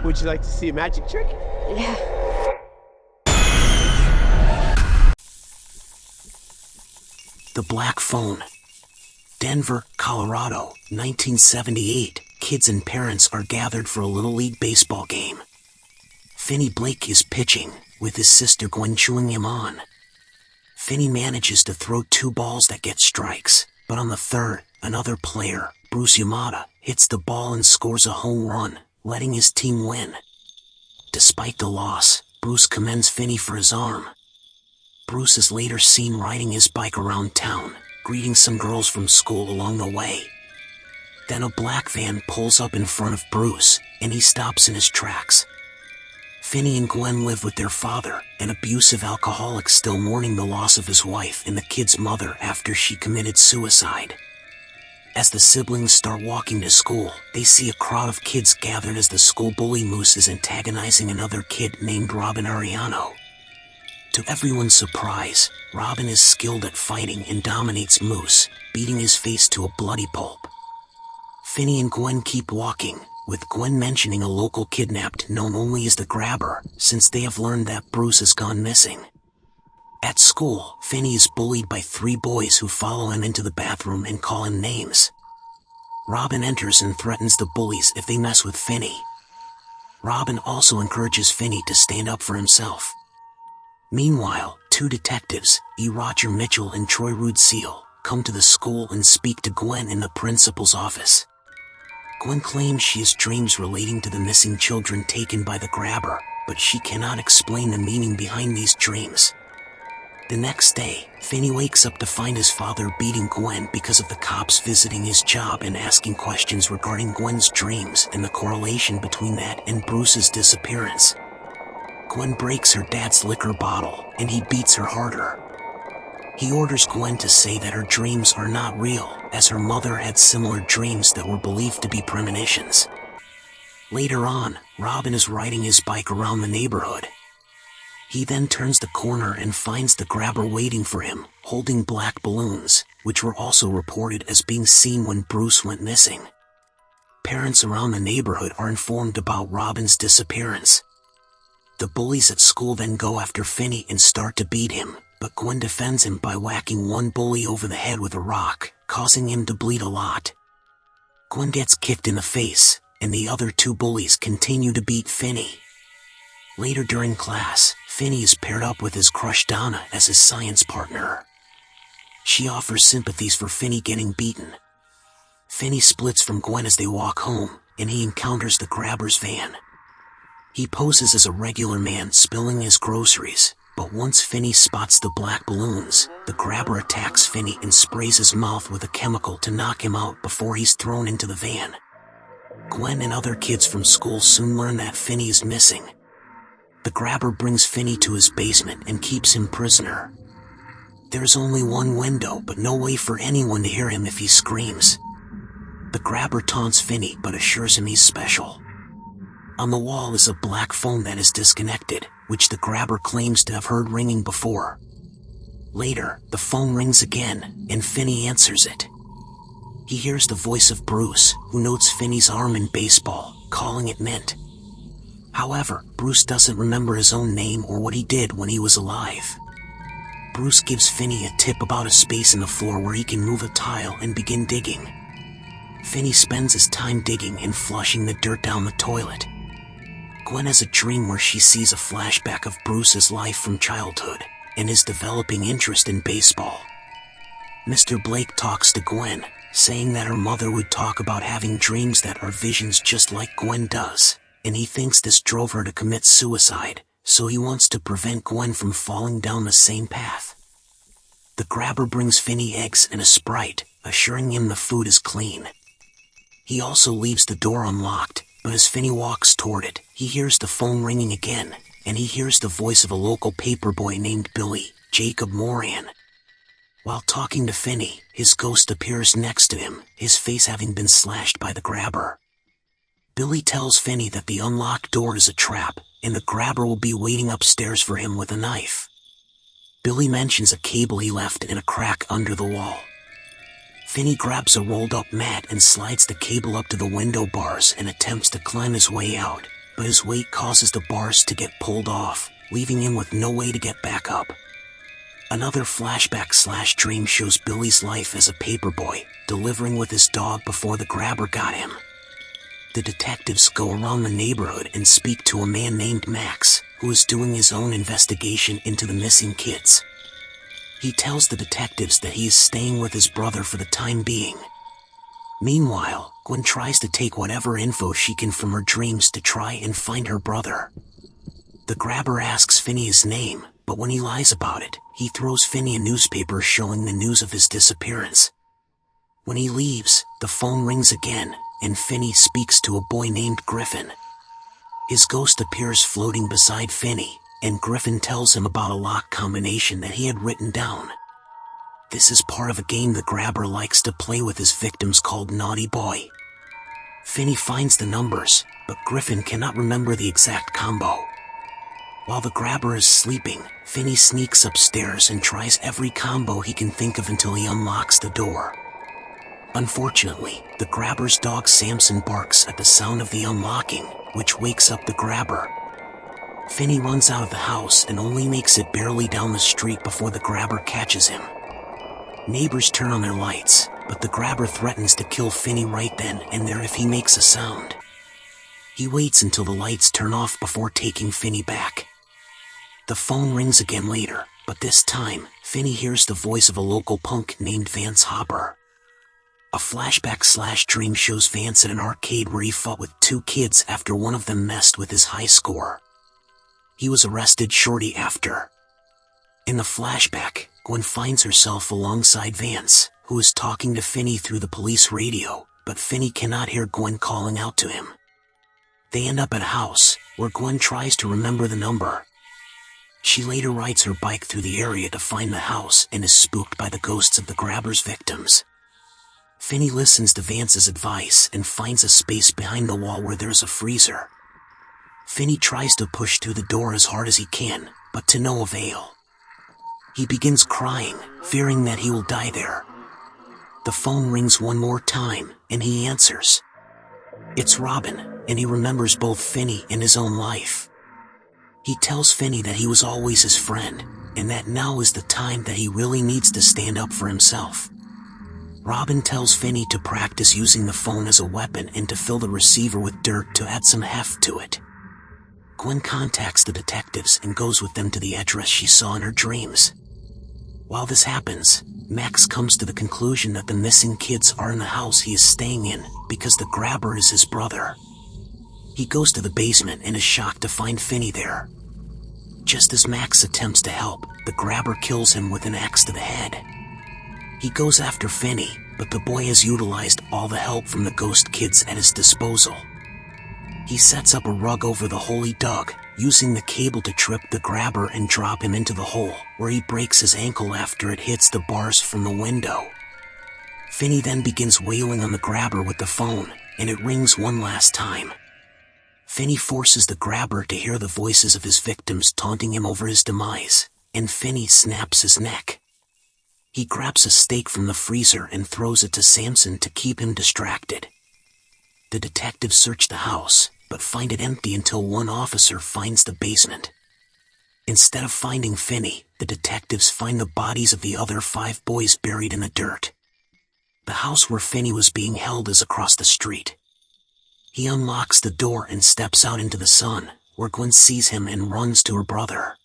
Would you like to see a magic trick? Yeah. The Black Phone. Denver, Colorado, 1978. Kids and parents are gathered for a Little League baseball game. Finney Blake is pitching, with his sister Gwen chewing him on. Finney manages to throw 2 balls that get strikes, but on the third, another player, Bruce Yamada, hits the ball and scores a home run, letting his team win. Despite the loss, Bruce commends Finney for his arm. Bruce is later seen riding his bike around town, greeting some girls from school along the way. Then a black van pulls up in front of Bruce, and he stops in his tracks. Finney and Gwen live with their father, an abusive alcoholic still mourning the loss of his wife and the kid's mother after she committed suicide. As the siblings start walking to school, they see a crowd of kids gathered as the school bully Moose is antagonizing another kid named Robin Arellano. To everyone's surprise, Robin is skilled at fighting and dominates Moose, beating his face to a bloody pulp. Finney and Gwen keep walking, with Gwen mentioning a local kidnapped known only as the Grabber, since they have learned that Bruce has gone missing. At school, Finney is bullied by 3 boys who follow him into the bathroom and call him names. Robin enters and threatens the bullies if they mess with Finney. Robin also encourages Finney to stand up for himself. Meanwhile, 2 detectives, E. Roger Mitchell and Troy Rude Seal, come to the school and speak to Gwen in the principal's office. Gwen claims she has dreams relating to the missing children taken by the Grabber, but she cannot explain the meaning behind these dreams. The next day, Finney wakes up to find his father beating Gwen because of the cops visiting his job and asking questions regarding Gwen's dreams and the correlation between that and Bruce's disappearance. Gwen breaks her dad's liquor bottle, and he beats her harder. He orders Gwen to say that her dreams are not real, as her mother had similar dreams that were believed to be premonitions. Later on, Robin is riding his bike around the neighborhood. He then turns the corner and finds the Grabber waiting for him, holding black balloons, which were also reported as being seen when Bruce went missing. Parents around the neighborhood are informed about Robin's disappearance. The bullies at school then go after Finney and start to beat him, but Gwen defends him by whacking one bully over the head with a rock, causing him to bleed a lot. Gwen gets kicked in the face, and the other 2 bullies continue to beat Finney. Later during class, Finney is paired up with his crush Donna as his science partner. She offers sympathies for Finney getting beaten. Finney splits from Gwen as they walk home, and he encounters the Grabber's van. He poses as a regular man spilling his groceries, but once Finney spots the black balloons, the Grabber attacks Finney and sprays his mouth with a chemical to knock him out before he's thrown into the van. Gwen and other kids from school soon learn that Finney is missing. The Grabber brings Finney to his basement and keeps him prisoner. There's only one window, but no way for anyone to hear him if he screams. The Grabber taunts Finney but assures him he's special. On the wall is a black phone that is disconnected, which the Grabber claims to have heard ringing before. Later, the phone rings again, and Finney answers it. He hears the voice of Bruce, who notes Finney's arm in baseball, calling it Mint. However, Bruce doesn't remember his own name or what he did when he was alive. Bruce gives Finney a tip about a space in the floor where he can move a tile and begin digging. Finney spends his time digging and flushing the dirt down the toilet. Gwen has a dream where she sees a flashback of Bruce's life from childhood and his developing interest in baseball. Mr. Blake talks to Gwen, saying that her mother would talk about having dreams that are visions just like Gwen does, and he thinks this drove her to commit suicide, so he wants to prevent Gwen from falling down the same path. The Grabber brings Finney eggs and a Sprite, assuring him the food is clean. He also leaves the door unlocked, but as Finney walks toward it, he hears the phone ringing again, and he hears the voice of a local paperboy named Billy, Jacob Moran. While talking to Finney, his ghost appears next to him, his face having been slashed by the Grabber. Billy tells Finney that the unlocked door is a trap, and the Grabber will be waiting upstairs for him with a knife. Billy mentions a cable he left in a crack under the wall. Finney grabs a rolled-up mat and slides the cable up to the window bars and attempts to climb his way out, but but his weight causes the bars to get pulled off, leaving him with no way to get back up. Another flashback/dream shows Billy's life as a paperboy, delivering with his dog before the grabber got him. The detectives go around the neighborhood and speak to a man named Max, who is doing his own investigation into the missing kids. He tells the detectives that he is staying with his brother for the time being. Meanwhile, Gwen tries to take whatever info she can from her dreams to try and find her brother. The grabber asks Finney his name, but when he lies about it, he throws Finney a newspaper showing the news of his disappearance. When he leaves, the phone rings again, and Finney speaks to a boy named Griffin. His ghost appears floating beside Finney, and Griffin tells him about a lock combination that he had written down. This is part of a game the grabber likes to play with his victims called Naughty Boy. Finney finds the numbers, but Griffin cannot remember the exact combo. While the grabber is sleeping, Finney sneaks upstairs and tries every combo he can think of until he unlocks the door. Unfortunately, the grabber's dog Samson barks at the sound of the unlocking, which wakes up the grabber. Finney runs out of the house and only makes it barely down the street before the grabber catches him. Neighbors turn on their lights, but the grabber threatens to kill Finney right then and there if he makes a sound. He waits until the lights turn off before taking Finney back. The phone rings again later, but this time, Finney hears the voice of a local punk named Vance Hopper. A flashback/dream shows Vance at an arcade where he fought with two kids after one of them messed with his high score. He was arrested shortly after. In the flashback, Gwen finds herself alongside Vance, who is talking to Finney through the police radio, but Finney cannot hear Gwen calling out to him. They end up at a house, where Gwen tries to remember the number. She later rides her bike through the area to find the house and is spooked by the ghosts of the grabber's victims. Finney listens to Vance's advice and finds a space behind the wall where there's a freezer. Finney tries to push through the door as hard as he can, but to no avail. He begins crying, fearing that he will die there. The phone rings one more time, and he answers. It's Robin, and he remembers both Finney and his own life. He tells Finney that he was always his friend, and that now is the time that he really needs to stand up for himself. Robin tells Finney to practice using the phone as a weapon and to fill the receiver with dirt to add some heft to it. Gwen contacts the detectives and goes with them to the address she saw in her dreams. While this happens, Max comes to the conclusion that the missing kids are in the house he is staying in because the grabber is his brother. He goes to the basement and is shocked to find Finney there. Just as Max attempts to help, the grabber kills him with an axe to the head. He goes after Finney, but the boy has utilized all the help from the ghost kids at his disposal. He sets up a rug over the hole he dug, using the cable to trip the grabber and drop him into the hole, where he breaks his ankle after it hits the bars from the window. Finney then begins wailing on the grabber with the phone, and it rings one last time. Finney forces the grabber to hear the voices of his victims taunting him over his demise, and Finney snaps his neck. He grabs a steak from the freezer and throws it to Samson to keep him distracted. The detectives search the house, but find it empty until one officer finds the basement. Instead of finding Finney, the detectives find the bodies of the other 5 boys buried in the dirt. The house where Finney was being held is across the street. He unlocks the door and steps out into the sun, where Gwen sees him and runs to her brother.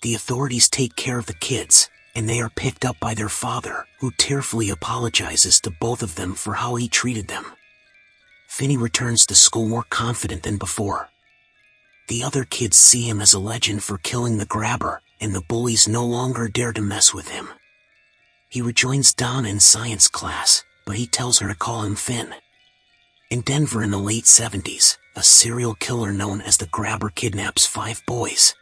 The authorities take care of the kids, and they are picked up by their father, who tearfully apologizes to both of them for how he treated them. Finney returns to school more confident than before. The other kids see him as a legend for killing the grabber, and the bullies no longer dare to mess with him. He rejoins Donna in science class, but he tells her to call him Finn. In Denver in the late 70s, a serial killer known as the Grabber kidnaps 5 boys.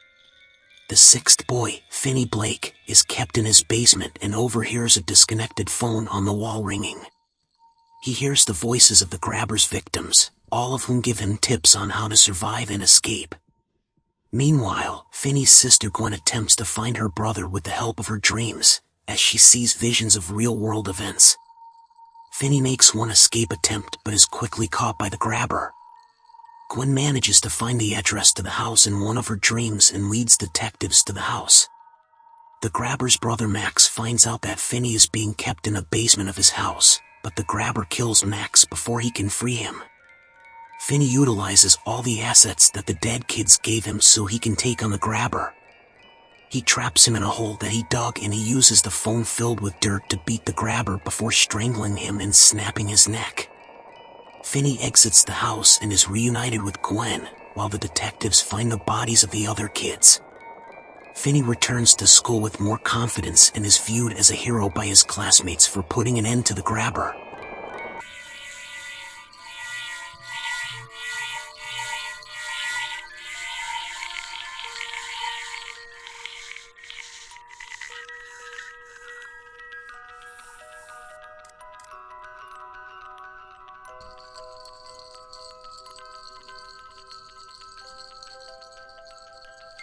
The 6th boy, Finney Blake, is kept in his basement and overhears a disconnected phone on the wall ringing. He hears the voices of the grabber's victims, all of whom give him tips on how to survive and escape. Meanwhile, Finney's sister Gwen attempts to find her brother with the help of her dreams, as she sees visions of real-world events. Finney makes one escape attempt but is quickly caught by the grabber. Gwen manages to find the address to the house in one of her dreams and leads detectives to the house. The grabber's brother Max finds out that Finney is being kept in a basement of his house, but the grabber kills Max before he can free him. Finney utilizes all the assets that the dead kids gave him so he can take on the grabber. He traps him in a hole that he dug and he uses the phone filled with dirt to beat the grabber before strangling him and snapping his neck. Finney exits the house and is reunited with Gwen, while the detectives find the bodies of the other kids. Finney returns to school with more confidence and is viewed as a hero by his classmates for putting an end to the grabber.